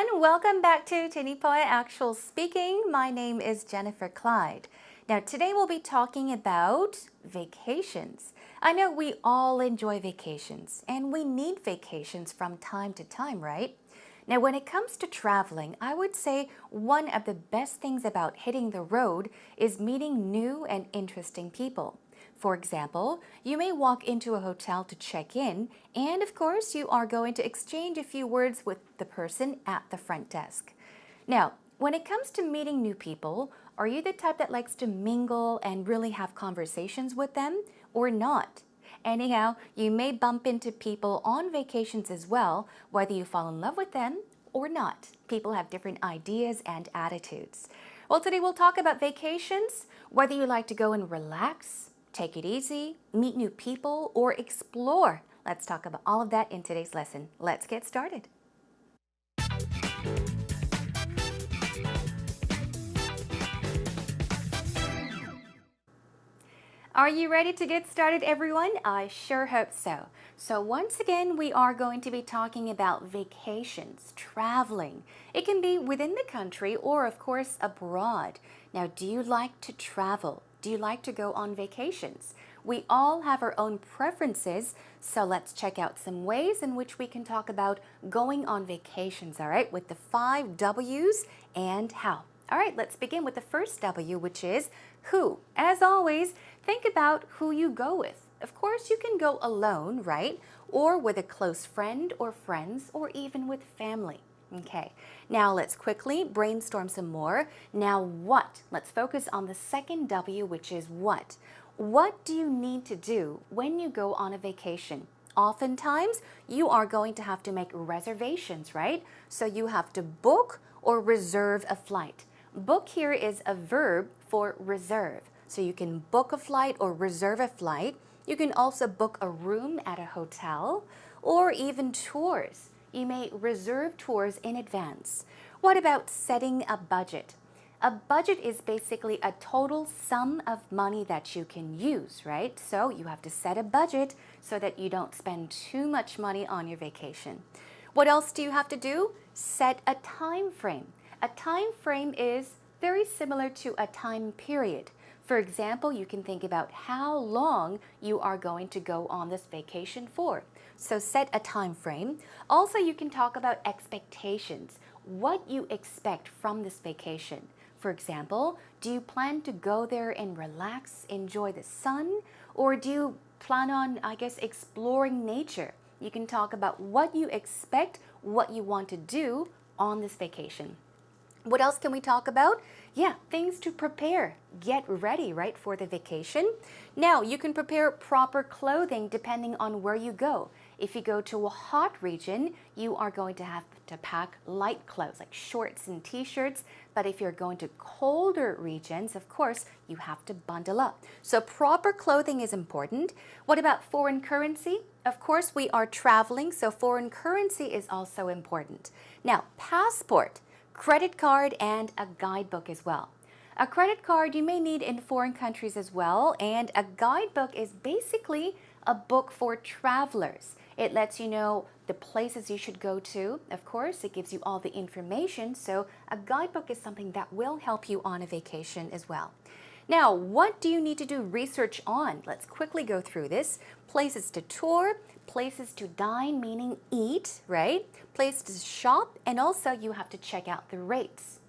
everyone, welcome back to M.O Actual Speaking. My name is Jennifer Clyde. Now today we'll be talking about vacations. I know we all enjoy vacations and we need vacations from time to time, right? Now when it comes to traveling, I would say one of the best things about hitting the road is meeting new and interesting people. For example, you may walk into a hotel to check in, and of course, you are going to exchange a few words with the person at the front desk. Now, when it comes to meeting new people, are you the type that likes to mingle and really have conversations with them, or not? Anyhow, you may bump into people on vacations as well, whether you fall in love with them or not. People have different ideas and attitudes. Well, today we'll talk about vacations, whether you like to go and relax, take it easy, meet new people, or explore. Let's talk about all of that in today's lesson. Let's get started. Are you ready to get started, everyone? I sure hope so. So once again, we are going to be talking about vacations, traveling. It can be within the country or, of course, abroad. Now, do you like to travel? Do you like to go on vacations? We all have our own preferences, so let's check out some ways in which we can talk about going on vacations, all right, with the 5 W's and how. All right, let's begin with the first W, which is who. As always, think about who you go with. Of course, you can go alone, right? Or with a close friend or friends, or even with family. Okay, now let's quickly brainstorm some more. Now what? Let's focus on the second W, which is what. What do you need to do when you go on a vacation? Oftentimes, you are going to have to make reservations, right? So you have to book or reserve a flight. Book here is a verb for reserve. So you can book a flight or reserve a flight. You can also book a room at a hotel or even tours. You may reserve tours in advance. What about setting a budget? A budget is basically a total sum of money that you can use, right? So you have to set a budget so that you don't spend too much money on your vacation. What else do you have to do? Set a time frame. A time frame is very similar to a time period. For example, you can think about how long you are going to go on this vacation for. So set a time frame. Also, you can talk about expectations, what you expect from this vacation. For example, do you plan to go there and relax, enjoy the sun, or do you plan on, exploring nature? You can talk about what you expect, what you want to do on this vacation. What else can we talk about? Yeah, things to prepare. Get ready, right, for the vacation. Now, you can prepare proper clothing depending on where you go. If you go to a hot region, you are going to have to pack light clothes like shorts and t-shirts. But if you're going to colder regions, of course, you have to bundle up. So proper clothing is important. What about foreign currency? Of course, we are traveling, so foreign currency is also important. Now, passport, credit card, and a guidebook as well. A credit card you may need in foreign countries as well, and a guidebook is basically a book for travelers. It lets you know the places you should go to. Of course, it gives you all the information, so a guidebook is something that will help you on a vacation as well. Now, what do you need to do research on? Let's quickly go through this. Places to tour, places to dine, meaning eat, right? Places to shop, and also you have to check out the rates.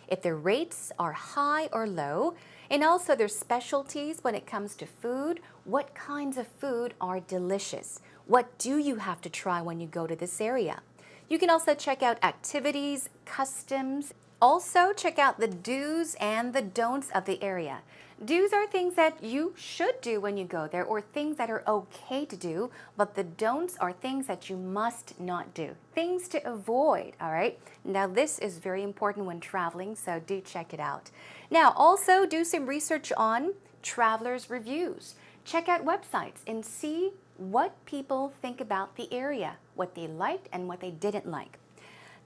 If the rates are high or low, and also their specialties when it comes to food, what kinds of food are delicious? What do you have to try when you go to this area? You can also check out activities, customs. Also, check out the do's and the don'ts of the area. Do's are things that you should do when you go there, or things that are okay to do, but the don'ts are things that you must not do, things to avoid, all right? Now, this is very important when traveling, so do check it out. Now, also do some research on travelers' reviews. Check out websites and see what people think about the area, what they liked and what they didn't like.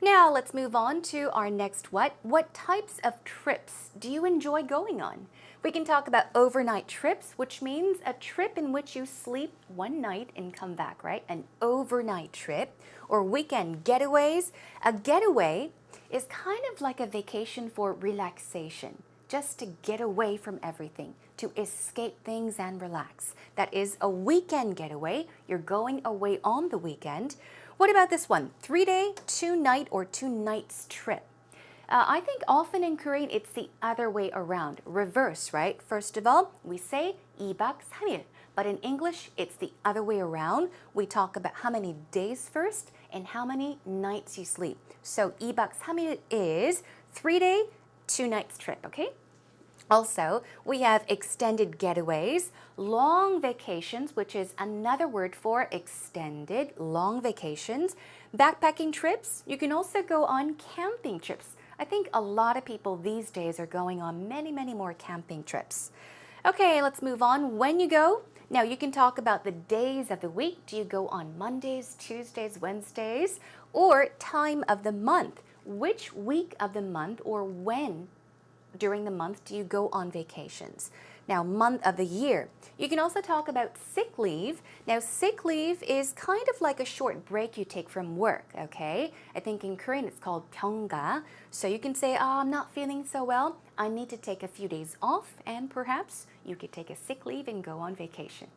Now let's move on to our next what. What types of trips do you enjoy going on? We can talk about overnight trips, which means a trip in which you sleep one night and come back, right? An overnight trip. Or weekend getaways. A getaway is kind of like a vacation for relaxation, just to get away from everything, to escape things and relax. That is a weekend getaway. You're going away on the weekend. What about this one? 3-day, 2-night, or 2 nights trip. I think often in Korean it's the other way around, reverse, right? First of all, we say 2박 3일, but in English it's the other way around. We talk about how many days first and how many nights you sleep. So 2박 3일 is 3-day, 2 nights trip, okay? Also, we have extended getaways, long vacations, which is another word for extended, long vacations, backpacking trips. You can also go on camping trips. I think a lot of people these days are going on many, many more camping trips. Okay, let's move on. When you go, now you can talk about the days of the week. Do you go on Mondays, Tuesdays, Wednesdays, or time of the month? Which week of the month or when during the month do you go on vacations? Now, month of the year. You can also talk about sick leave. Now, sick leave is kind of like a short break you take from work, okay? I think in Korean it's called 병가. So you can say, oh, I'm not feeling so well. I need to take a few days off, and perhaps you could take a sick leave and go on vacation.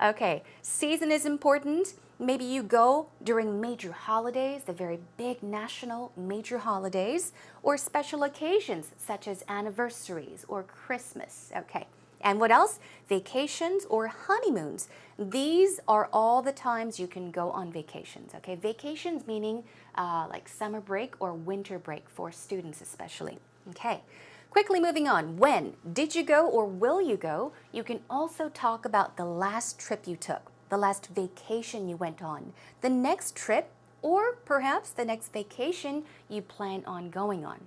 Okay, season is important. Maybe you go during major holidays, the very big national major holidays, or special occasions such as anniversaries or Christmas. Okay, and what else? Vacations or honeymoons. These are all the times you can go on vacations. Okay, vacations meaning like summer break or winter break for students especially. Okay. Quickly moving on. When did you go or will you go? You can also talk about the last trip you took, the last vacation you went on, the next trip, or perhaps the next vacation you plan on going on.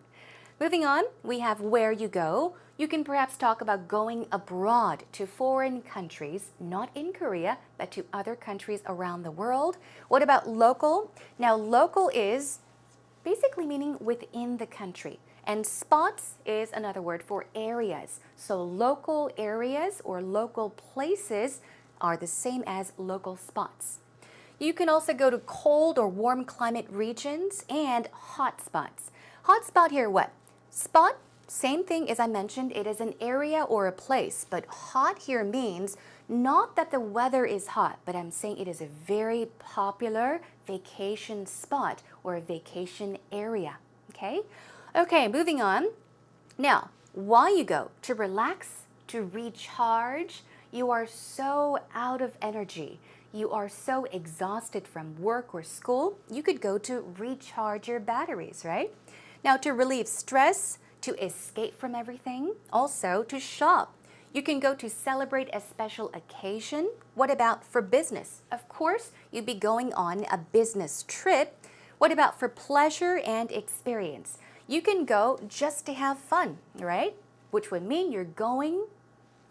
Moving on, we have where you go. You can perhaps talk about going abroad to foreign countries, not in Korea, but to other countries around the world. What about local? Now, local is basically meaning within the country. And spots is another word for areas. So local areas or local places are the same as local spots. You can also go to cold or warm climate regions and hot spots. Hot spot here, what? Spot, same thing as I mentioned, it is an area or a place, but hot here means not that the weather is hot, but I'm saying it is a very popular vacation spot or a vacation area, okay? Okay, moving on. Now, why you go? To relax, to recharge. You are so out of energy. You are so exhausted from work or school. You could go to recharge your batteries, right? Now, to relieve stress, to escape from everything, also to shop. You can go to celebrate a special occasion. What about for business? Of course, you'd be going on a business trip. What about for pleasure and experience? You can go just to have fun, right? Which would mean you're going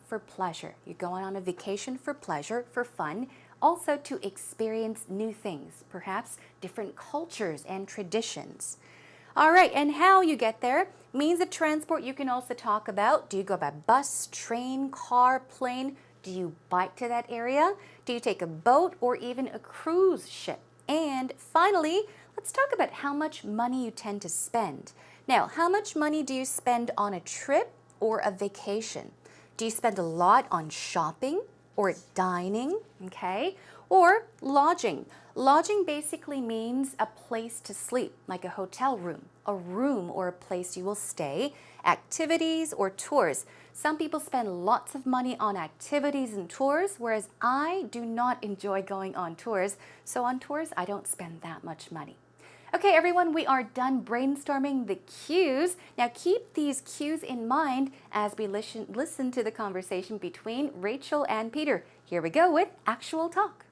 for pleasure. You're going on a vacation for pleasure, for fun, also to experience new things, perhaps different cultures and traditions. All right, and how you get there. Means of transport you can also talk about. Do you go by bus, train, car, plane? Do you bike to that area? Do you take a boat or even a cruise ship? And finally, let's talk about how much money you tend to spend. Now, how much money do you spend on a trip or a vacation? Do you spend a lot on shopping or dining, okay? Or lodging. Lodging basically means a place to sleep, like a hotel room, a room or a place you will stay, activities or tours. Some people spend lots of money on activities and tours, whereas I do not enjoy going on tours. So on tours, I don't spend that much money. Okay, everyone, we are done brainstorming the cues. Now keep these cues in mind as we listen to the conversation between Rachel and Peter. Here we go with Actual Talk.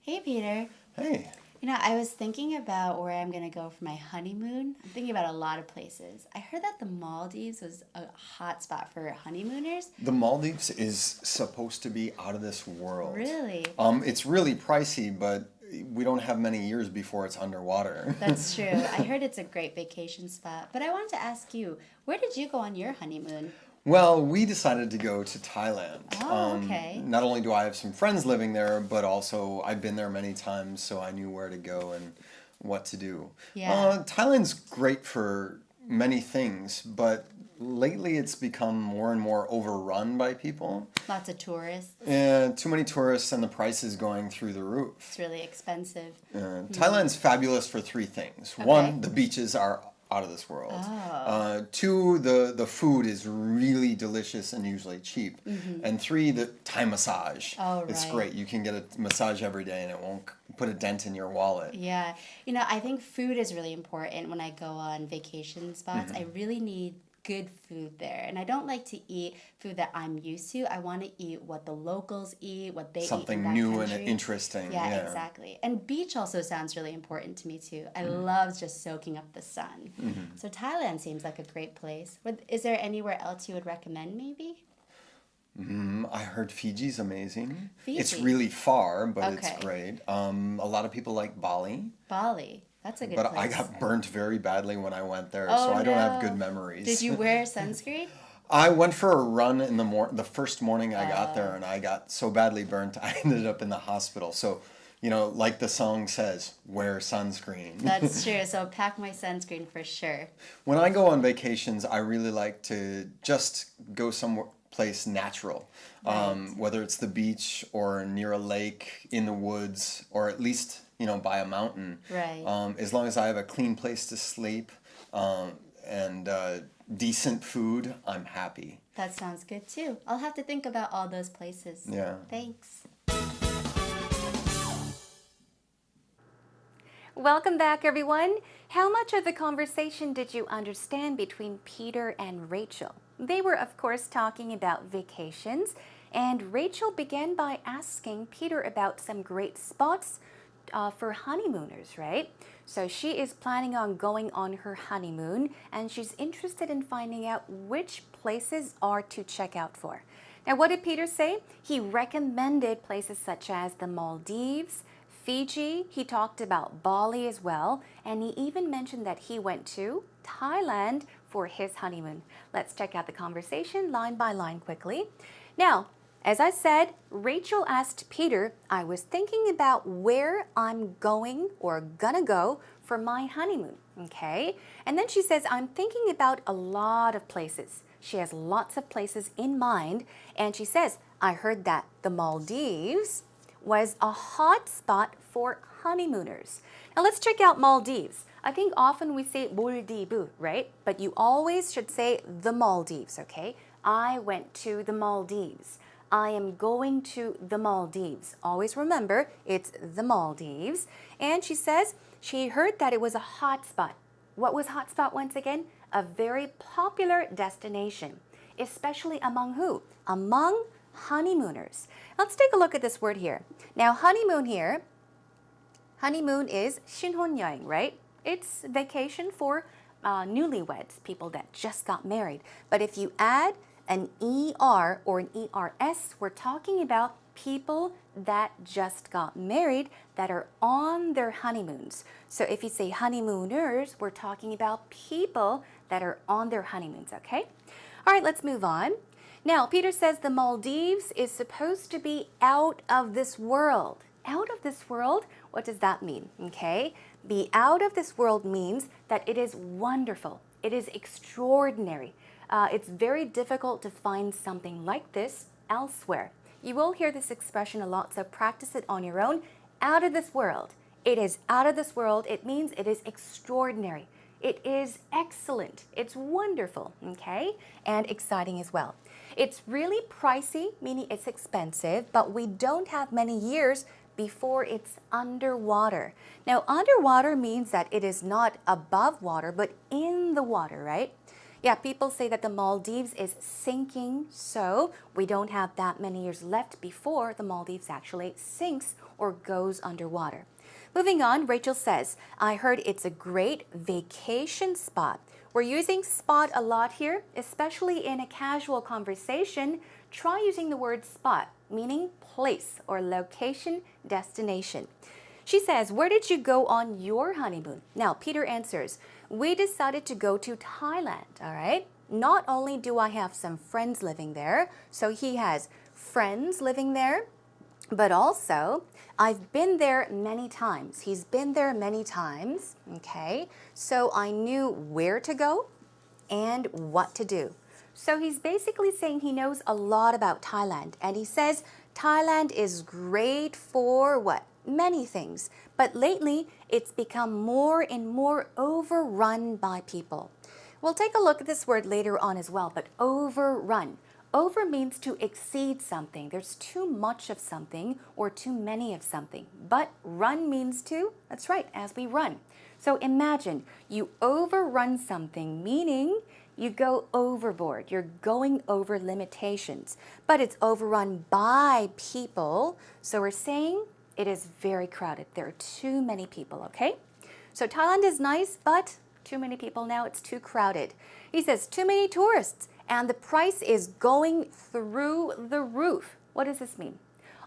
Hey, Peter. Hey. I was thinking about where I'm going to go for my honeymoon. I'm thinking about a lot of places. I heard that the Maldives was a hot spot for honeymooners. The Maldives is supposed to be out of this world. Really? It's really pricey, but we don't have many years before it's underwater. That's true. I heard it's a great vacation spot. But I wanted to ask you, where did you go on your honeymoon? Well, we decided to go to Thailand. Oh, okay. Not only do I have some friends living there, but also I've been there many times, so I knew where to go and what to do. Yeah. Thailand's great for many things, but lately it's become more and more overrun by people. Lots of tourists. And too many tourists and the price is going through the roof. It's really expensive. Thailand's fabulous for three things. Okay. One, the beaches are out of this world. Oh. Two, the food is really delicious and usually cheap. And three, the Thai massage. Oh, It's right. great. You can get a massage every day and it won't put a dent in your wallet. Yeah. I think food is really important when I go on vacation spots. I really need good food there. And I don't like to eat food that I'm used to. I want to eat what the locals eat, what they eat in Something that new country. and interesting. Yeah, Yeah. exactly. And beach also sounds really important to me too. I love just soaking up the sun. So Thailand seems like a great place. Is there anywhere else you would recommend maybe? I heard Fiji's amazing. It's Fiji. really far, but it's Okay. great. A lot of people like Bali. Bali. That's a good But place. I got burnt very badly when I went there, Oh, so I don't have no. good memories. Did you wear sunscreen? I went for a run in the first morning I got there, and I got so badly burnt I ended up in the hospital. So, like the song says, wear sunscreen. That's true. So pack my sunscreen for sure. When I go on vacations, I really like to just go somewhere place natural, Right. whether it's the beach or near a lake, in the woods, or at least by a mountain. Right. As long as I have a clean place to sleep and decent food, I'm happy. That sounds good too. I'll have to think about all those places. Yeah. Thanks. Welcome back, everyone. How much of the conversation did you understand between Peter and Rachel? They were, of course, talking about vacations, and Rachel began by asking Peter about some great spots for honeymooners, right? So she is planning on going on her honeymoon, and she's interested in finding out which places are to check out for. Now, what did Peter say? He recommended places such as the Maldives, Fiji. He talked about Bali as well, and he even mentioned that he went to Thailand for his honeymoon. Let's check out the conversation line by line quickly. Now, as I said, Rachel asked Peter, I was thinking about where I'm going or gonna go for my honeymoon, okay? And then she says, I'm thinking about a lot of places. She has lots of places in mind, and she says, I heard that the Maldives was a hot spot for honeymooners. Now let's check out Maldives. I think often we say Maldives, right? But you always should say the Maldives, okay? I went to the Maldives. I am going to the Maldives. Always remember, it's the Maldives. And she says she heard that it was a hot spot. What was hot spot once again? A very popular destination, especially among who? Among honeymooners. Let's take a look at this word here. Now, honeymoon here, honeymoon is 신혼여행, right? It's vacation for newlyweds, people that just got married. But if you add an ER or an ERS, we're talking about people that just got married that are on their honeymoons. So if you say honeymooners, we're talking about people that are on their honeymoons, okay? All right, let's move on. Now, Peter says the Maldives is supposed to be out of this world. Out of this world? What does that mean? Okay, be out of this world means that it is wonderful. It is extraordinary. It's very difficult to find something like this elsewhere. You will hear this expression a lot, so practice it on your own. Out of this world. It is out of this world. It means it is extraordinary. It is excellent. It's wonderful, okay? And exciting as well. It's really pricey, meaning it's expensive, but we don't have many years before it's underwater. Now, underwater means that it is not above water, but in the water, right? Yeah, people say that the Maldives is sinking, so we don't have that many years left before the Maldives actually sinks or goes underwater. Moving on, Rachel says, I heard it's a great vacation spot. We're using spot a lot here, especially in a casual conversation. Try using the word spot, meaning place or location, destination. She says, where did you go on your honeymoon? Now, Peter answers, we decided to go to Thailand, all right? Not only do I have some friends living there, so he has friends living there, but also I've been there many times. He's been there many times, okay? So I knew where to go and what to do. So he's basically saying he knows a lot about Thailand, and he says Thailand is great for what? Many things, but lately it's become more and more overrun by people. We'll take a look at this word later on as well, but overrun. Over means to exceed something. There's too much of something or too many of something. But run means to, that's right, as we run. So imagine you overrun something, meaning you go overboard. You're going over limitations. But it's overrun by people. So we're saying it is very crowded. There are too many people, okay? So Thailand is nice, but too many people now. It's too crowded. He says too many tourists and the price is going through the roof. What does this mean?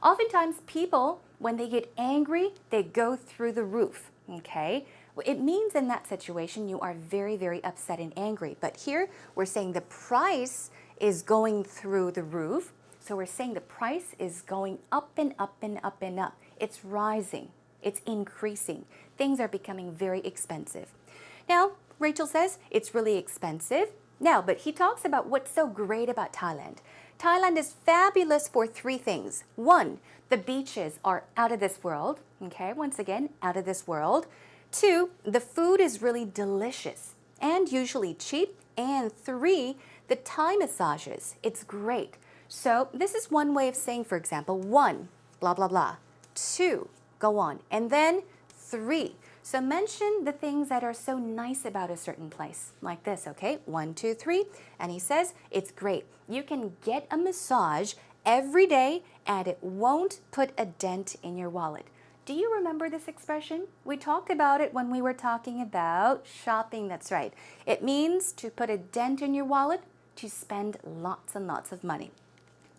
Oftentimes people, when they get angry, they go through the roof, okay? It means in that situation you are very, very upset and angry. But here we're saying the price is going through the roof. So we're saying the price is going up and up and up and up. It's rising. It's increasing. Things are becoming very expensive. Now, Rachel says it's really expensive. Now, but he talks about what's so great about Thailand. Thailand is fabulous for three things. One, the beaches are out of this world. Okay, once again, out of this world. Two, the food is really delicious and usually cheap. And three, the Thai massages. It's great. So this is one way of saying, for example, one, blah, blah, blah. Two, go on. And then three. So mention the things that are so nice about a certain place, like this, okay? 1, 2, 3. And he says, it's great. You can get a massage every day and it won't put a dent in your wallet. Do you remember this expression? We talked about it when we were talking about shopping, that's right. It means to put a dent in your wallet, to spend lots and lots of money.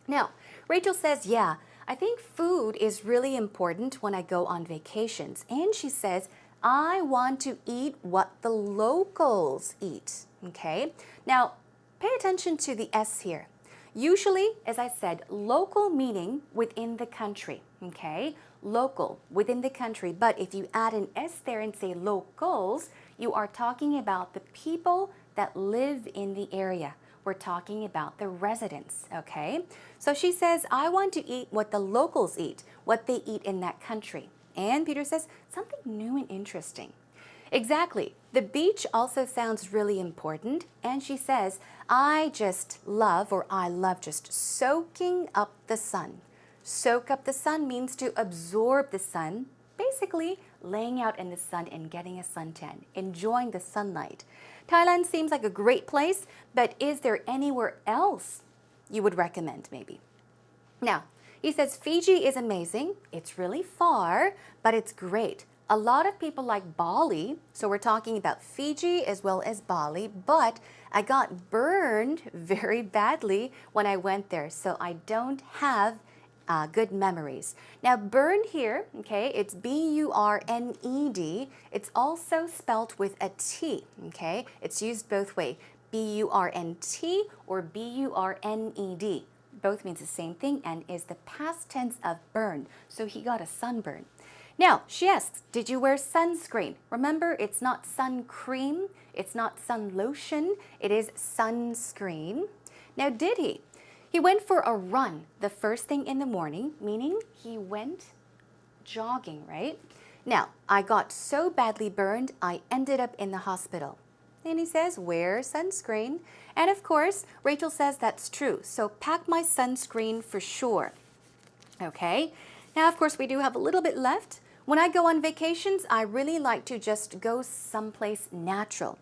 Now, Rachel says, yeah, I think food is really important when I go on vacations. And she says, I want to eat what the locals eat, okay? Now, pay attention to the S here. Usually, as I said, local meaning within the country, okay? Local, within the country. But if you add an S there and say locals, you are talking about the people that live in the area. We're talking about the residents, okay? So she says, I want to eat what the locals eat, what they eat in that country. And Peter says, something new and interesting. Exactly. The beach also sounds really important. And she says, I love just soaking up the sun. Soak up the sun means to absorb the sun, basically laying out in the sun and getting a suntan, enjoying the sunlight. Thailand seems like a great place, but is there anywhere else you would recommend maybe? Now, he says Fiji is amazing. It's really far, but it's great. A lot of people like Bali, so we're talking about Fiji as well as Bali, but I got burned very badly when I went there, so I don't have good memories. Now, burned here, okay, it's B-U-R-N-E-D. It's also spelt with a T, okay? It's used both ways, B-U-R-N-T or B-U-R-N-E-D. Both means the same thing and is the past tense of burn. So he got a sunburn. Now, she asks, did you wear sunscreen? Remember, it's not sun cream, it's not sun lotion, it is sunscreen. Now, did he? He went for a run the first thing in the morning, meaning he went jogging, right? Now, I got so badly burned, I ended up in the hospital. And he says, wear sunscreen. And of course, Rachel says that's true. So pack my sunscreen for sure. Okay. Now, of course, we do have a little bit left. When I go on vacations, I really like to just go someplace natural.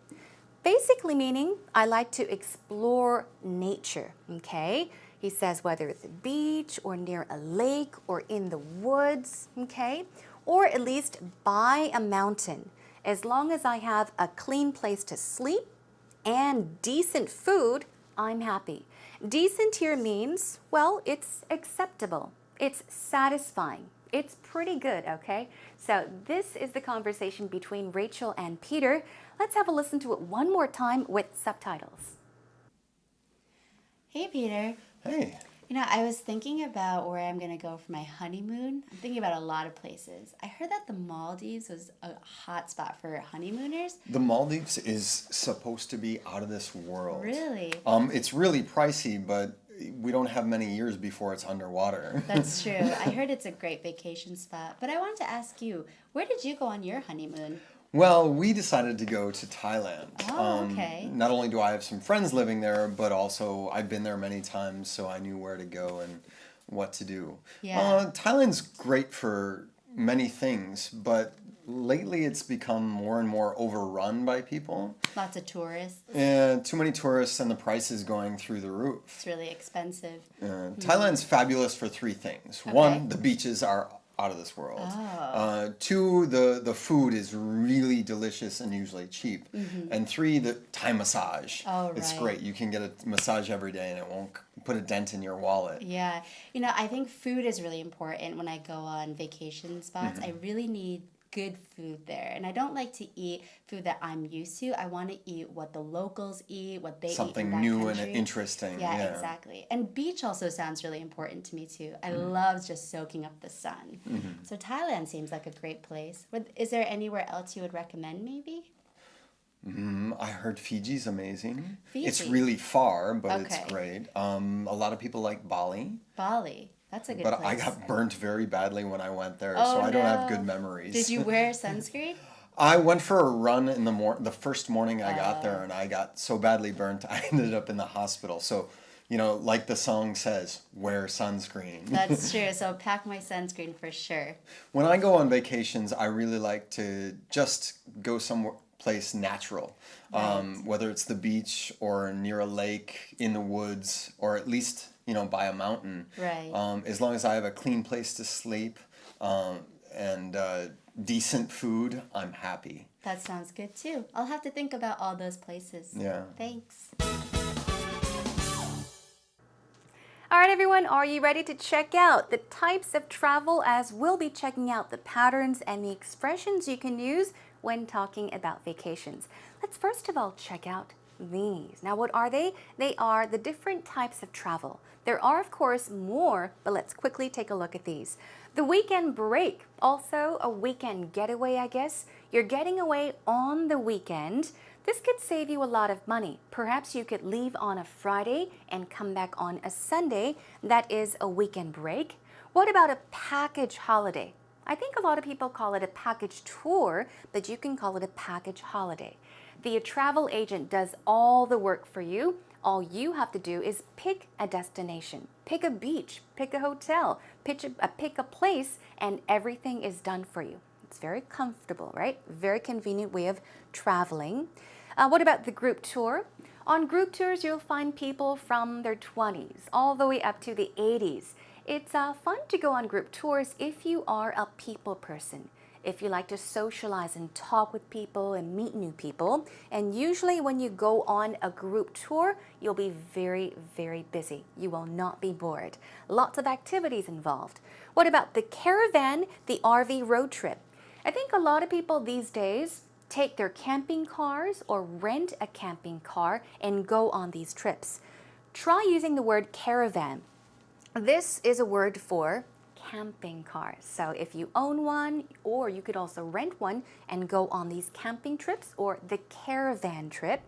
Basically meaning I like to explore nature, okay? He says whether it's a beach or near a lake or in the woods, okay? Or at least by a mountain. As long as I have a clean place to sleep and decent food, I'm happy. Decent here means, well, it's acceptable. It's satisfying. It's pretty good, okay? So this is the conversation between Rachel and Peter. Let's have a listen to it one more time with subtitles. Hey, Peter. Hey. I was thinking about where I'm going to go for my honeymoon. I'm thinking about a lot of places. I heard that the Maldives was a hot spot for honeymooners. The Maldives is supposed to be out of this world. Really? It's really pricey, but we don't have many years before it's underwater. That's true. I heard it's a great vacation spot. But I wanted to ask you, where did you go on your honeymoon? Well, we decided to go to Thailand. Oh, okay. Not only do I have some friends living there, but also I've been there many times, so I knew where to go and what to do. Yeah. Thailand's great for many things, but lately it's become more and more overrun by people. Lots of tourists. And too many tourists and the prices going through the roof. It's really expensive. Thailand's fabulous for three things. Okay. One, the beaches are out of this world. Two, the food is really delicious and usually cheap. And three, the Thai massage. Oh, It's right. great. You can get a massage every day and it won't put a dent in your wallet. Yeah. I think food is really important when I go on vacation spots. I really need good food there. And I don't like to eat food that I'm used to. I want to eat what the locals eat, what they eat in Something that new country. and interesting. Yeah, Yeah. exactly. And beach also sounds really important to me too. I love just soaking up the sun. So Thailand seems like a great place. Is there anywhere else you would recommend maybe? I heard Fiji's amazing. Fiji. It's really far, but Okay. it's great. A lot of people like Bali. Bali. That's a good But place. I got burnt very badly when I went there, Oh, so I don't have no. good memories. Did you wear sunscreen? I went for a run in the first morning I got there, and I got so badly burnt I ended up in the hospital. So, like the song says, wear sunscreen. That's true. So pack my sunscreen for sure. When I go on vacations, I really like to just go someplace natural, Right. whether it's the beach or near a lake, in the woods, or at least by a mountain. Right. As long as I have a clean place to sleep and decent food, I'm happy. That sounds good too. I'll have to think about all those places. Yeah. Thanks. All right, everyone, are you ready to check out the types of travel as we'll be checking out the patterns and the expressions you can use when talking about vacations? Let's first of all check out these. Now, what are they? They are the different types of travel. There are, of course, more, but let's quickly take a look at these. The weekend break, also a weekend getaway, I guess. You're getting away on the weekend. This could save you a lot of money. Perhaps you could leave on a Friday and come back on a Sunday. That is a weekend break. What about a package holiday? I think a lot of people call it a package tour, but you can call it a package holiday. The travel agent does all the work for you. All you have to do is pick a destination, pick a beach, pick a hotel, pick a place, and everything is done for you. It's very comfortable, right? Very convenient way of traveling. What about the group tour? On group tours, you'll find people from their 20s all the way up to the 80s. It's fun to go on group tours if you are a people person, if you like to socialize and talk with people and meet new people. And usually when you go on a group tour, you'll be very, very busy. You will not be bored. Lots of activities involved. What about the caravan, the RV road trip? I think a lot of people these days take their camping cars or rent a camping car and go on these trips. Try using the word caravan. This is a word for camping car. So if you own one, or you could also rent one and go on these camping trips or the caravan trip.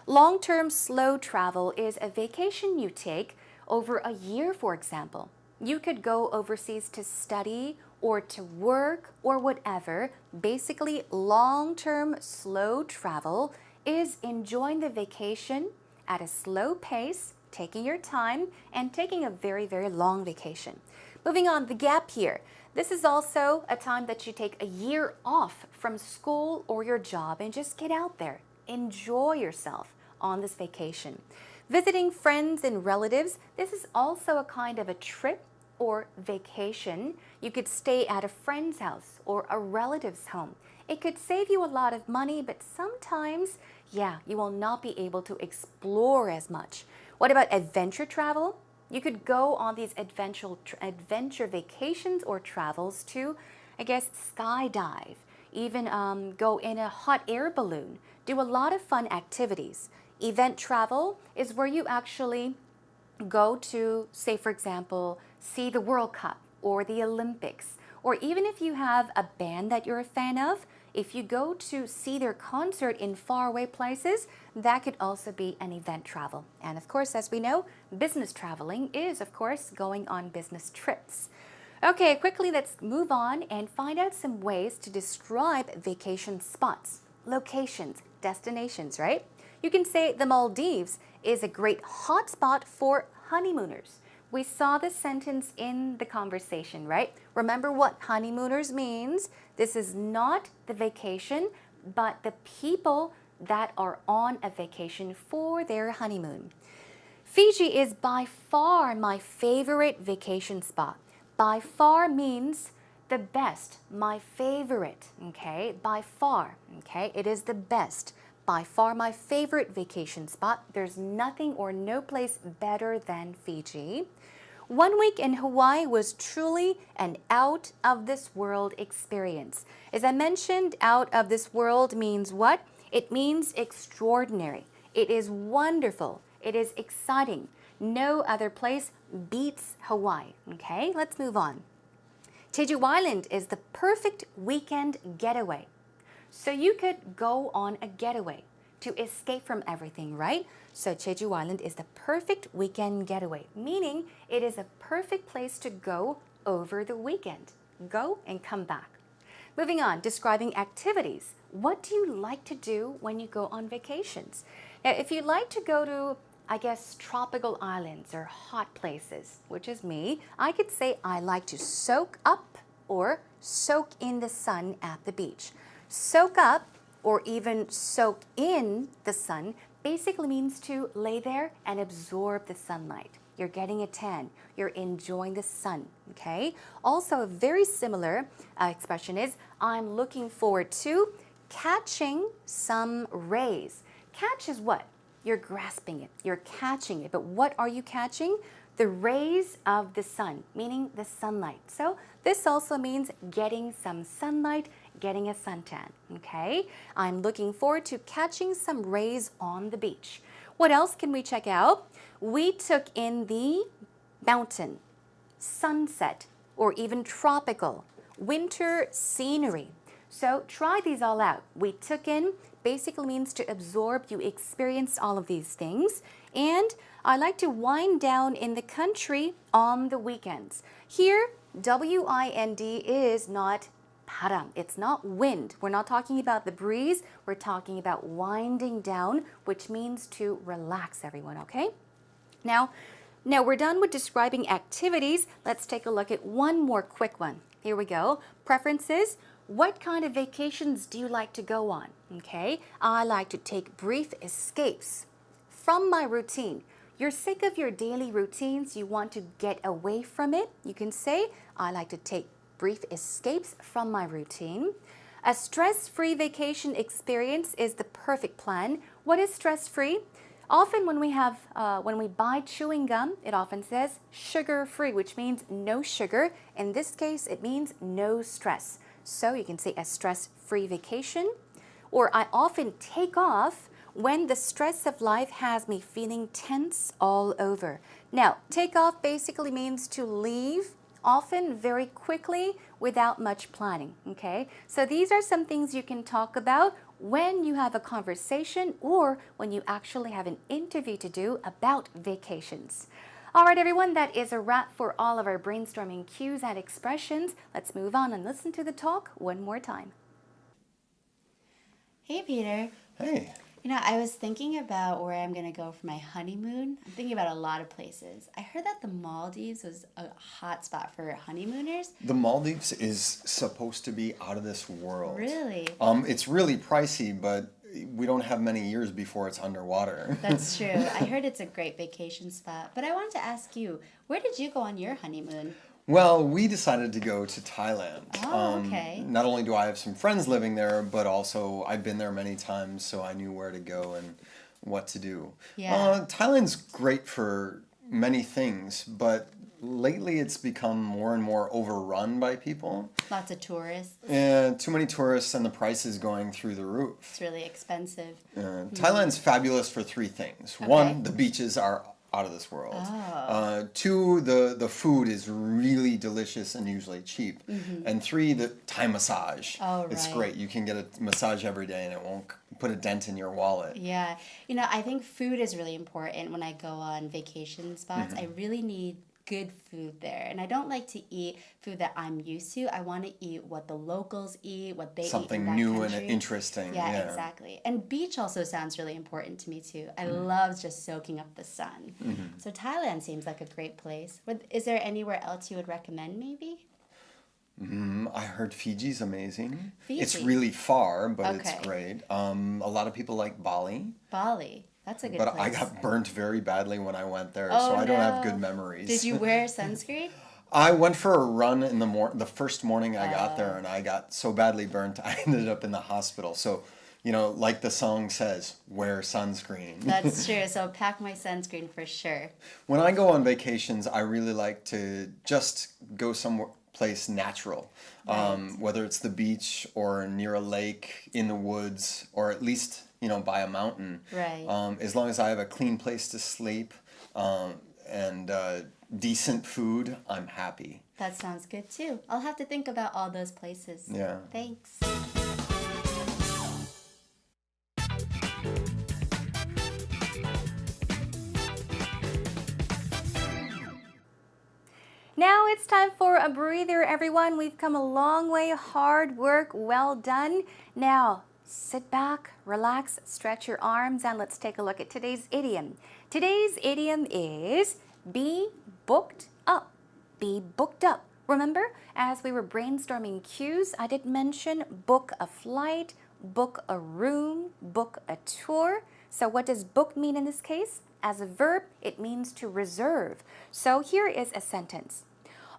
Long-term slow travel is a vacation you take over a year, for example. You could go overseas to study or to work or whatever. Basically, long-term slow travel is enjoying the vacation at a slow pace, taking your time, and taking a very, very long vacation. Moving on, the gap year. This is also a time that you take a year off from school or your job and just get out there. enjoy yourself on this vacation. Visiting friends and relatives, this is also a kind of a trip or vacation. You could stay at a friend's house or a relative's home. It could save you a lot of money, but sometimes, yeah, you will not be able to explore as much. What about adventure travel? You could go on these adventure vacations or travels to, I guess, skydive, even go in a hot air balloon, do a lot of fun activities. Event travel is where you actually go to, say, for example, see the World Cup or the Olympics, or even if you have a band that you're a fan of, if you go to see their concert in faraway places, that could also be an event travel. And of course, as we know, business traveling is, of course, going on business trips. Okay, quickly let's move on and find out some ways to describe vacation spots, locations, destinations, right? You can say the Maldives is a great hotspot for honeymooners. We saw this sentence in the conversation, right? Remember what honeymooners means? This is not the vacation, but the people that are on a vacation for their honeymoon. Fiji is by far my favorite vacation spot. By far means the best, my favorite, okay? By far, okay? It is the best. By far my favorite vacation spot. There's nothing or no place better than Fiji. 1 week in Hawaii was truly an out of this world experience. As I mentioned, out of this world means what? It means extraordinary. It is wonderful. It is exciting. No other place beats Hawaii. Okay, let's move on. Jeju Island is the perfect weekend getaway. So you could go on a getaway to escape from everything, right? So Jeju Island is the perfect weekend getaway, meaning it is a perfect place to go over the weekend. Go and come back. Moving on, describing activities. What do you like to do when you go on vacations? Now, if you like to go to, I guess, tropical islands or hot places, which is me, I could say I like to soak up or soak in the sun at the beach. Soak up or even soak in the sun basically means to lay there and absorb the sunlight. You're getting a tan. You're enjoying the sun, okay? Also, a very similar expression is, I'm looking forward to catching some rays. Catch is what? You're grasping it. You're catching it. But what are you catching? The rays of the sun, meaning the sunlight. So this also means getting some sunlight, getting a suntan, okay? I'm looking forward to catching some rays on the beach. What else can we check out? We took in the mountain, sunset, or even tropical, winter scenery. So try these all out. We took in basically means to absorb. You experienced all of these things. And I like to wind down in the country on the weekends. Here, W-I-N-D is not 바람. It's not wind. We're not talking about the breeze. We're talking about winding down, which means to relax, everyone, okay? Now we're done with describing activities. Let's take a look at one more quick one. Here we go. Preferences. What kind of vacations do you like to go on? Okay, I like to take brief escapes from my routine. You're sick of your daily routines. You want to get away from it. You can say, I like to take brief escapes from my routine. A stress-free vacation experience is the perfect plan. What is stress-free? Often when we buy chewing gum, it often says sugar-free, which means no sugar. In this case, it means no stress. So you can say a stress-free vacation. Or I often take off when the stress of life has me feeling tense all over. Now, take off basically means to leave, often very quickly without much planning, okay? So these are some things you can talk about when you have a conversation or when you actually have an interview to do about vacations. All right, everyone, that is a wrap for all of our brainstorming cues and expressions. Let's move on and listen to the talk one more time. Hey, Peter. Hey. You know, I was thinking about where I'm going to go for my honeymoon. I'm thinking about a lot of places. I heard that the Maldives was a hot spot for honeymooners. The Maldives is supposed to be out of this world. Really? It's really pricey, but we don't have many years before it's underwater. That's true. I heard it's a great vacation spot. But I wanted to ask you, where did you go on your honeymoon? Well, we decided to go to Thailand. Oh, okay. Not only do I have some friends living there, but also I've been there many times, so I knew where to go and what to do. Yeah. Thailand's great for many things, but lately it's become more and more overrun by people. Lots of tourists. And too many tourists and the prices going through the roof. It's really expensive. Thailand's fabulous for three things. Okay. One, the beaches are out of this world. Oh. Two, the food is really delicious and usually cheap. And three, the Thai massage. Oh, It's right. great. You can get a massage every day and it won't put a dent in your wallet. Yeah. I think food is really important when I go on vacation spots. I really need good food there. And I don't like to eat food that I'm used to. I want to eat what the locals eat, what they eat in Something that new country. and interesting. Yeah, exactly. And beach also sounds really important to me too. I love just soaking up the sun. So Thailand seems like a great place. Is there anywhere else you would recommend maybe? I heard Fiji's amazing. It's Fiji. really far, but it's Okay. great. A lot of people like Bali. Bali. That's a good But place. I got burnt very badly when I went there, Oh, so I don't have no. good memories. Did you wear sunscreen? I went for a run in the first morning I got there, and I got so badly burnt I ended up in the hospital. So, like the song says, wear sunscreen. That's true. So pack my sunscreen for sure. When I go on vacations, I really like to just go somewhere place natural, whether it's the beach or near a lake, in the woods, or at least by a mountain. Right. As long as I have a clean place to sleep and decent food, I'm happy. That sounds good too. I'll have to think about all those places. Yeah. Thanks. Now it's time for a breather, everyone. We've come a long way. Hard work, well done. Now, sit back, relax, stretch your arms, and let's take a look at today's idiom. Today's idiom is be booked up. Be booked up. Remember, as we were brainstorming cues, I did mention book a flight, book a room, book a tour. So what does book mean in this case? As a verb, it means to reserve. So here is a sentence.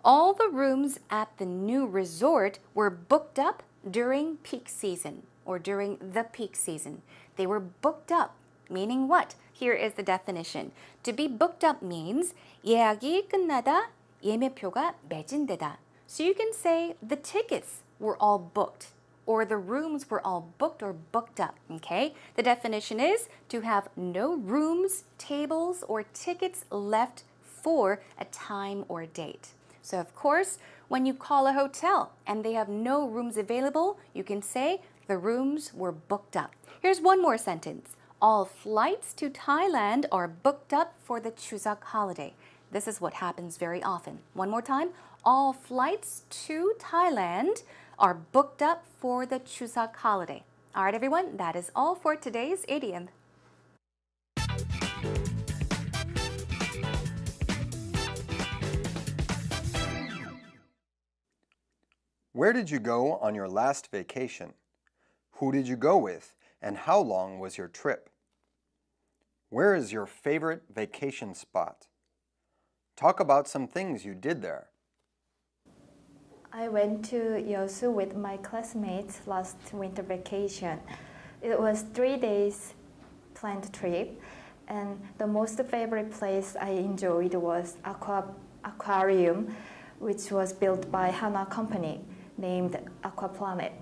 All the rooms at the new resort were booked up during peak season or during the peak season. They were booked up, meaning what? Here is the definition. To be booked up means 예약이 끝나다, 예매표가 매진되다. So you can say the tickets were all booked or the rooms were all booked or booked up, okay? The definition is to have no rooms, tables, or tickets left for a time or date. So of course, when you call a hotel and they have no rooms available, you can say the rooms were booked up. Here's one more sentence. All flights to Thailand are booked up for the Chuseok holiday. This is what happens very often. One more time. All flights to Thailand are booked up for the Chuseok holiday. All right, everyone, that is all for today's idiom. Where did you go on your last vacation? Who did you go with, and how long was your trip? Where is your favorite vacation spot? Talk about some things you did there. I went to Yeosu with my classmates last winter vacation. It was 3 days planned trip, and the most favorite place I enjoyed was aquarium, which was built by Hana company named Aquaplanet.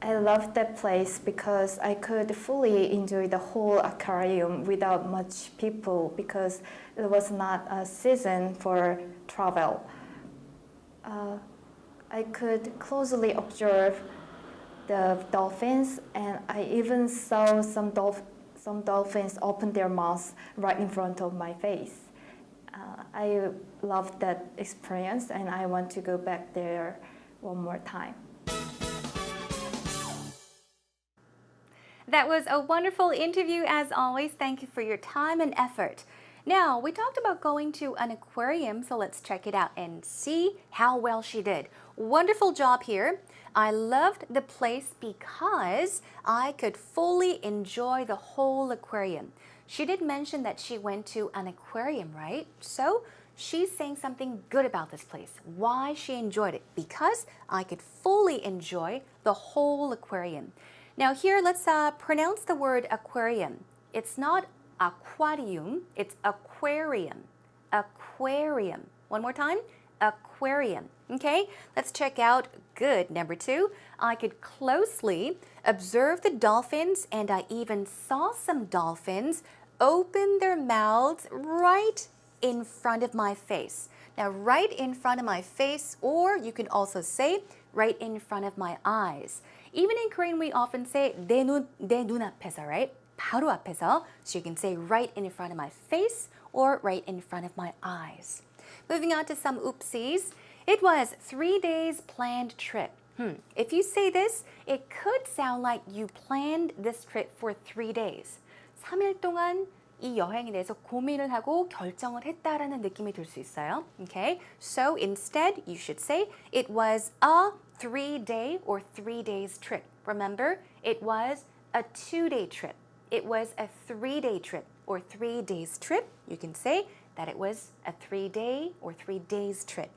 I loved that place because I could fully enjoy the whole aquarium without much people because it was not a season for travel. I could closely observe the dolphins, and I even saw some dolphins open their mouths right in front of my face. I loved that experience, and I want to go back there one more time. That was a wonderful interview as always. Thank you for your time and effort. Now, we talked about going to an aquarium, so let's check it out and see how well she did. Wonderful job here. I loved the place because I could fully enjoy the whole aquarium. She did mention that she went to an aquarium, right? So she's saying something good about this place. Why she enjoyed it? Because I could fully enjoy the whole aquarium. Now here, let's pronounce the word aquarium. It's not aquarium, it's aquarium. Aquarium. One more time. Aquarium. Okay, let's check out good. Number 2, I could closely observe the dolphins, and I even saw some dolphins open their mouths right in front of my face. Now, right in front of my face, or you can also say right in front of my eyes. Even in Korean, we often say 내 눈앞에서, right? 바로 앞에서. So you can say right in front of my face or right in front of my eyes. Moving on to some oopsies. It was 3 days planned trip. If you say this, it could sound like you planned this trip for 3 days. 3일 동안 이 여행에 대해서 고민을 하고 결정을 했다라는 느낌이 들 수 있어요. Okay? So instead, you should say it was a 3-day or 3 days trip. Remember, it was a 2-day trip. It was a 3-day trip or 3 days trip. You can say that it was a 3-day or 3 days trip.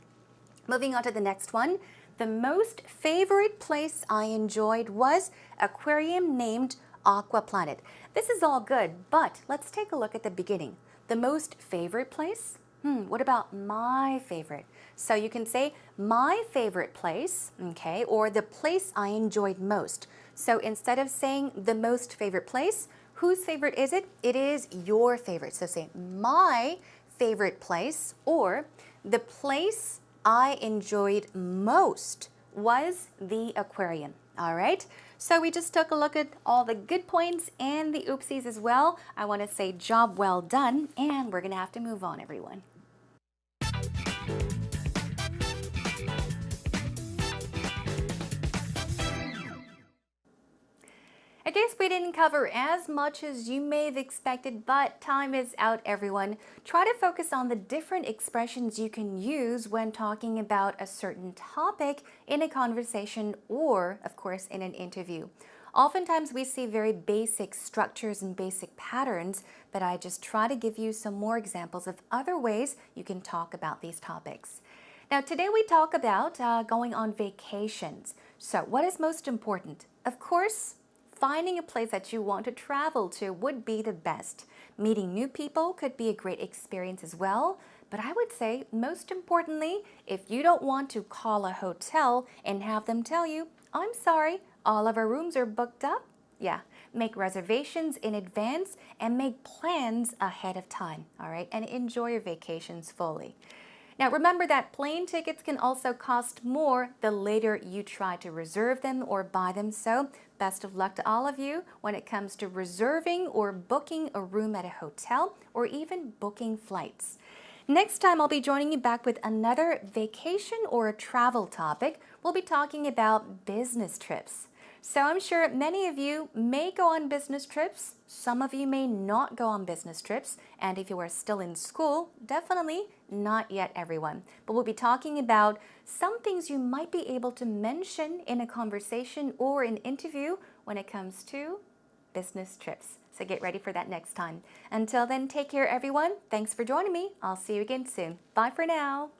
Moving on to the next one. The most favorite place I enjoyed was aquarium named Aqua Planet. This is all good, but let's take a look at the beginning. The most favorite place? What about my favorite? So you can say my favorite place, okay, or the place I enjoyed most. So instead of saying the most favorite place, whose favorite is it? It is your favorite. So say my favorite place, or the place I enjoyed most was the aquarium. All right, so we just took a look at all the good points and the oopsies as well. I want to say job well done, and we're going to have to move on, everyone. I guess we didn't cover as much as you may have expected, but time is out, everyone. Try to focus on the different expressions you can use when talking about a certain topic in a conversation or, of course, in an interview. Oftentimes we see very basic structures and basic patterns, but I just try to give you some more examples of other ways you can talk about these topics. Now, today we talk about going on vacations. So what is most important? Of course, finding a place that you want to travel to would be the best. Meeting new people could be a great experience as well. But I would say, most importantly, if you don't want to call a hotel and have them tell you, I'm sorry, all of our rooms are booked up. Yeah, make reservations in advance and make plans ahead of time, all right? And enjoy your vacations fully. Now remember that plane tickets can also cost more the later you try to reserve them or buy them. So best of luck to all of you when it comes to reserving or booking a room at a hotel or even booking flights. Next time I'll be joining you back with another vacation or a travel topic. We'll be talking about business trips. So I'm sure many of you may go on business trips. Some of you may not go on business trips. And if you are still in school, definitely not yet, everyone. But we'll be talking about some things you might be able to mention in a conversation or an interview when it comes to business trips. So get ready for that next time. Until then, take care, everyone. Thanks for joining me. I'll see you again soon. Bye for now.